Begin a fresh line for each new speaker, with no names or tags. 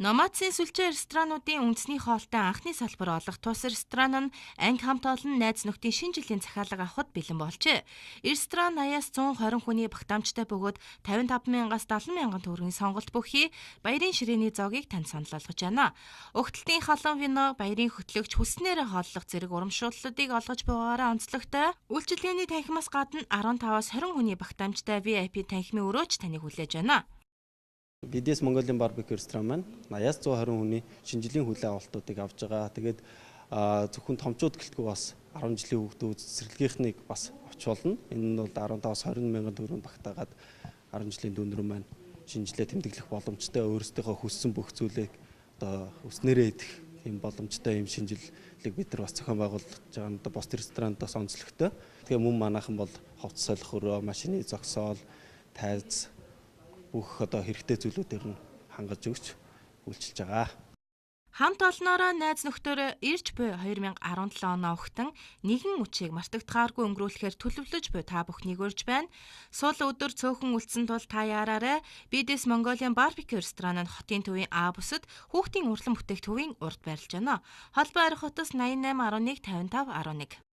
Номадсын сүлжээ ресторануудын үндэсний хоолтой анхны салбар олох тус ресторан нь анги хамт олон найз нөхдийн шинэ жилийн захиалга авахд бэлэн болжээ. Ресторан 80-аас 120 хүний багтаамжтай бөгөөд 55,000-аас 70,000 төгрөгийн сонголт бүхий баярын ширээний зоогийг танд санал болгож байна. Угталтын халуун вино, баярын хөтлөгч хүснээрээ хооллох зэрэг урамшууллуудыг олгож байгаагаараа онцлогтой. Үйлчилгээний танхимаас гадна 15-аас 20 хүний багтаамжтай VIP танхимын өрөөч таныг хүлээж байна.
BDS Mongolian Barbecue ресторан маань 80-аас 120 хүний шинэ жилийн хүлээн авалтуудыг авж байгаа. Тэгээд зөвхөн томчууд гэлтгүй бас 10 жилийн хүүхдүүд цэцэрлэгийнхнийг бас авч болно. Энэ нь бол 15-аас 20 мянган төгрөг багтаагаад 10 жилийн дүүнэр маань шинэ жилээ тэмдэглэх боломжтой, өөрсдийнхөө хүссэн бүх зүйлийг одоо өснөрөө идэх тийм боломжтой юм шинэ жилийг бид нар бас зохион байгуулж байгаа нь бос ресторанд бас онцлогтой. Тэгээ мөн манайхан бол ховц солих өрөө, машины зогсоол, тайз бүх одоо хэрэгтэй зүйлүүдээр нь хангаж өгч үйлчилж байгаа.
Хамт олноороо найз нөхдөөр ирж буй 2017 оноо өгтөн нэгэн үчиг мартагдахааргүй өнгөрүүлэхээр төлөвлөж буй та бүхнийг урьж байна. Сул өдөр цөөхөн үлдсэн тул та яараарай. BDS Mongolian Barbecue ресторан нь хотын төвийн А бүсэд хүүхдийн урлан бүтээгдэхүүний урд байрлаж байна. Холбоо арих хотоос 88 11 55 11.